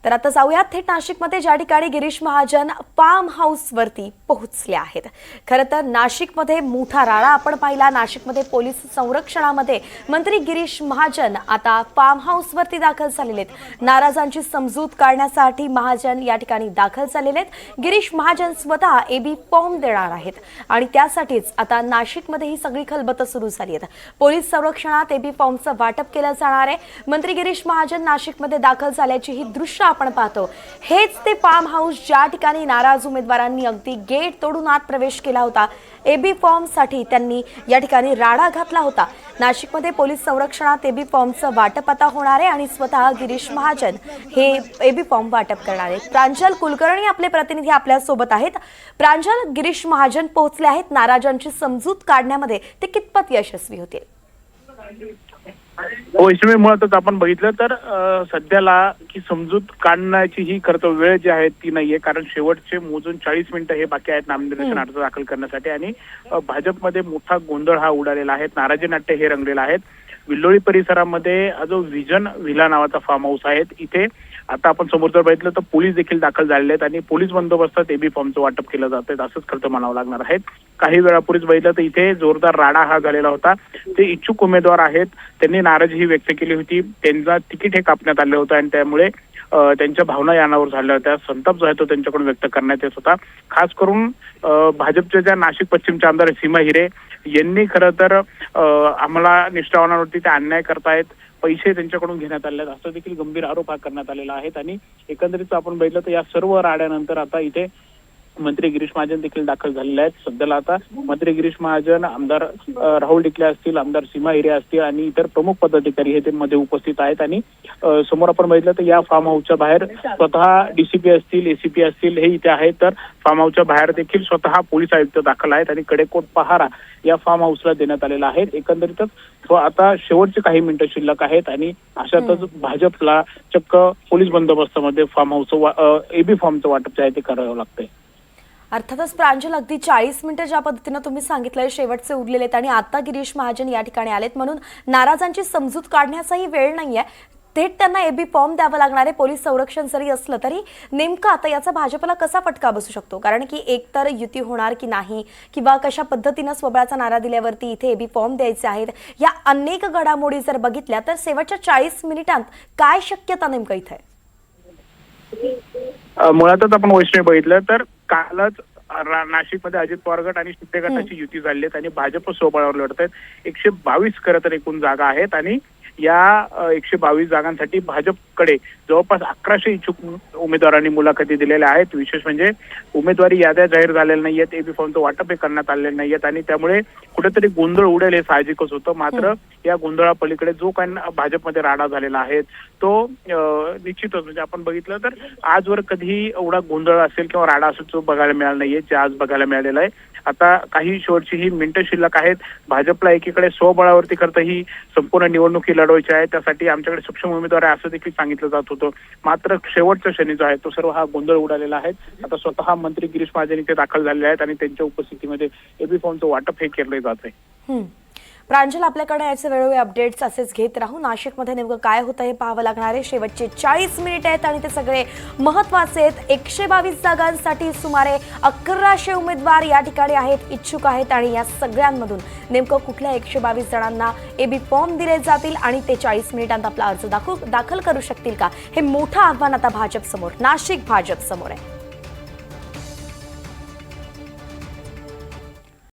तर आता जाऊयात थेट नाशिकमध्ये ज्या ठिकाणी गिरीश महाजन फार्म हाऊस वरती पोहोचले आहेत। खरं तर नाशिकमध्ये मोठा राडा आपण पाहिला। नाशिकमध्ये पोलीस संरक्षणामध्ये मंत्री गिरीश महाजन आता फार्म हाऊस वरती दाखल झालेले आहेत। नाराजांची समजूत काढण्यासाठी महाजन या ठिकाणी दाखल झालेले आहेत। गिरीश महाजन स्वतः एबी फॉर्म देणार आहेत आणि त्यासाठीच आता नाशिकमध्ये ही सगळी खलबत सुरू झाली आहे। पोलीस संरक्षणात एबी फॉर्मचं वाटप केलं जाणार आहे। मंत्री गिरीश महाजन नाशिकमध्ये दाखल झाल्याची ही दृश्य आपण पाहतो। हेच ते फार्म हाऊस ज्या ठिकाणी नाराज उमेदवारांनी अगदी गेट तोडून आत प्रवेश केला होता। एबी फॉर्म साठी त्यांनी या ठिकाणी राडा घातला होता। नाशिकमध्ये पोलीस संरक्षणात एबी फॉर्मचं वाटप आता होणार आहे आणि स्वतः गिरीश महाजन हे एबी फॉर्म वाटप करणार आहेत। प्रांजल कुलकर्णी आपले प्रतिनिधी आपल्या सोबत आहेत। प्रांजल, गिरीश महाजन पोहोचले आहेत। नाराजांची समजूत काढण्यामध्ये ते कितपत यशस्वी होतील? वैष्णवी, मुळातच आपण बघितलं तर सध्याला की समजूत काढण्याची ही खरं वेळ जी आहे ती नाहीये, कारण शेवटचे मोजून 40 मिनिटं हे बाकी आहेत नामनिर्देशन अर्ज दाखल करण्यासाठी आणि भाजपमध्ये मोठा गोंधळ हा उडालेला आहे। नाराजी नाट्य हे रंगलेलं आहे। विल्लोळी परिसरामध्ये जो विजन व्हिला नावाचा फार्म हाऊस आहे, इथे आता आपण समोर जर बघितलं तर पोलीस देखील दाखल झालेले आहेत आणि पोलीस बंदोबस्तात एबी फॉर्मचं वाटप केलं जात आहे असंच खरं म्हणावं लागणार आहे। काही वेळापूर्वीच बघितलं तर इथे जोरदार राडा हा झालेला होता। ते इच्छुक उमेदवार आहेत, त्यांनी नाराजी ही व्यक्त केली होती। त्यांचा तिकीट हे कापण्यात आलं होतं आणि त्यामुळे त्यांच्या भावना यानावर झाल्या होत्या। संताप जो आहे तो त्यांच्याकडून व्यक्त करण्यात येत होता। खास करून भाजपच्या ज्या नाशिक पश्चिमच्या आमदार सीमा हिरे यांनी खरं तर आम्हाला निष्ठावानावरती ते अन्याय करतायत, पैसे त्यांच्याकडून घेण्यात आले आहेत असं देखील गंभीर आरोप हा करण्यात आलेला आहे। आणि एकंदरीत आपण बघितलं तर या सर्व राड्यानंतर आता इथे मंत्री गिरीश महाजन देखील दाखल झालेले आहेत। सध्याला आता मंत्री गिरीश महाजन, आमदार राहुल डिकले असतील, आमदार सीमा हिरे असतील आणि इतर प्रमुख पदाधिकारी हे मध्ये उपस्थित आहेत। आणि समोर आपण बघितलं तर या फार्म हाऊसच्या बाहेर स्वतः डीसीपी असतील, एसीपी असतील हे इथे आहेत। तर फार्म हाऊसच्या बाहेर देखील स्वतः पोलीस आयुक्त दाखल आहेत आणि कडेकोट पहारा या फार्म हाऊसला देण्यात आलेला आहे। एकंदरीतच आता शेवटचे काही मिनिटं शिल्लक आहेत आणि अशातच भाजपला चक्क पोलीस बंदोबस्तामध्ये फार्म हाऊसचं एबी फॉर्मचं वाटप जे आहे ते करावं लागतंय। अर्थातच प्रांजल, अगदी 40 मिनिटं ज्या पद्धतीने तुम्ही सांगितलंय शेवटचे उरलेले आहेत आणि आता गिरीश महाजन या ठिकाणी आलेत, म्हणून नाराजांची समजूत काढण्याचाही वेळ नाहीये। थेट त्यांना एबी फॉर्म द्यावा लागणार आहे। पोलीस संरक्षण जरी असलं तरी नेमका आता याचा भाजपला कसा फटका बसू शकतो? कारण की एकतर युती होणार की नाही किंवा कशा पद्धतीने स्वबळाचा नारा दिल्यावरती इथे एबी फॉर्म द्यायचे आहेत, या अनेक घडामोडी जर बघितल्या तर शेवटच्या 40 मिनिटांत काय शक्यता नेमकं इथे आहे? मुळातच आपण वैष्णवी बघितलं तर कालच नाशिकमध्ये अजित पवार गट आणि शिंदे गटाची युती झाली आहे आणि भाजप स्वबळावर लढत आहेत। 122 खरं तर एकूण जागा आहेत आणि या 122 जागांसाठी भाजपकडे जवळपास 1100 इच्छुक उमेदवारांनी मुलाखती दिलेल्या आहेत। विशेष म्हणजे उमेदवारी याद्या जाहीर झालेल्या नाहीयेत, एबी फॉर्मचं वाटप करण्यात आलेलं नाहीयेत आणि त्यामुळे कुठेतरी गोंधळ उडेल हे साहजिकच होतं। मात्र या गोंधळापलीकडे जो काही भाजपमध्ये राडा झालेला आहे तो निश्चितच म्हणजे आपण बघितलं तर आजवर कधी एवढा गोंधळ असेल किंवा राडा असेल तो बघायला मिळाला नाहीये, जे आज बघायला मिळालेला आहे। आता काही शेवटची ही मिनिटं शिल्लक आहेत। भाजपला एकीकडे स्वबळावरती करता ही संपूर्ण निवडणुकी लढवायची आहे, त्यासाठी आमच्याकडे सक्षम उमेदवार आहे असं देखील सांगितलं जात होतं। मात्र शेवटचा क्षणी जो आहे तो सर्व हा गोंधळ उडालेला आहे। आता स्वतः मंत्री गिरीश महाजन इथे दाखल झालेले आहेत आणि त्यांच्या उपस्थितीमध्ये एबी फॉर्मचं वाटप हे केलं जात आहे। प्रांजल, आपल्याकडे याचे वेळोवेळी अपडेट्स असेच घेत राहू। नाशिकमध्ये नेमकं काय होतं हे पाहावं लागणार आहे। शेवटचे 40 मिनिटं आहेत आणि ते सगळे महत्त्वाचे आहेत। 122 जागांसाठी सुमारे 1100 उमेदवार या ठिकाणी आहेत, इच्छुक आहेत आणि या सगळ्यांमधून नेमकं कुठल्या 122 जणांना एबी फॉर्म दिले जातील आणि ते 40 मिनिटांत आपला अर्ज दाखल करू शकतील का, हे मोठं आव्हान आता भाजप समोर, नाशिक भाजप समोर आहे।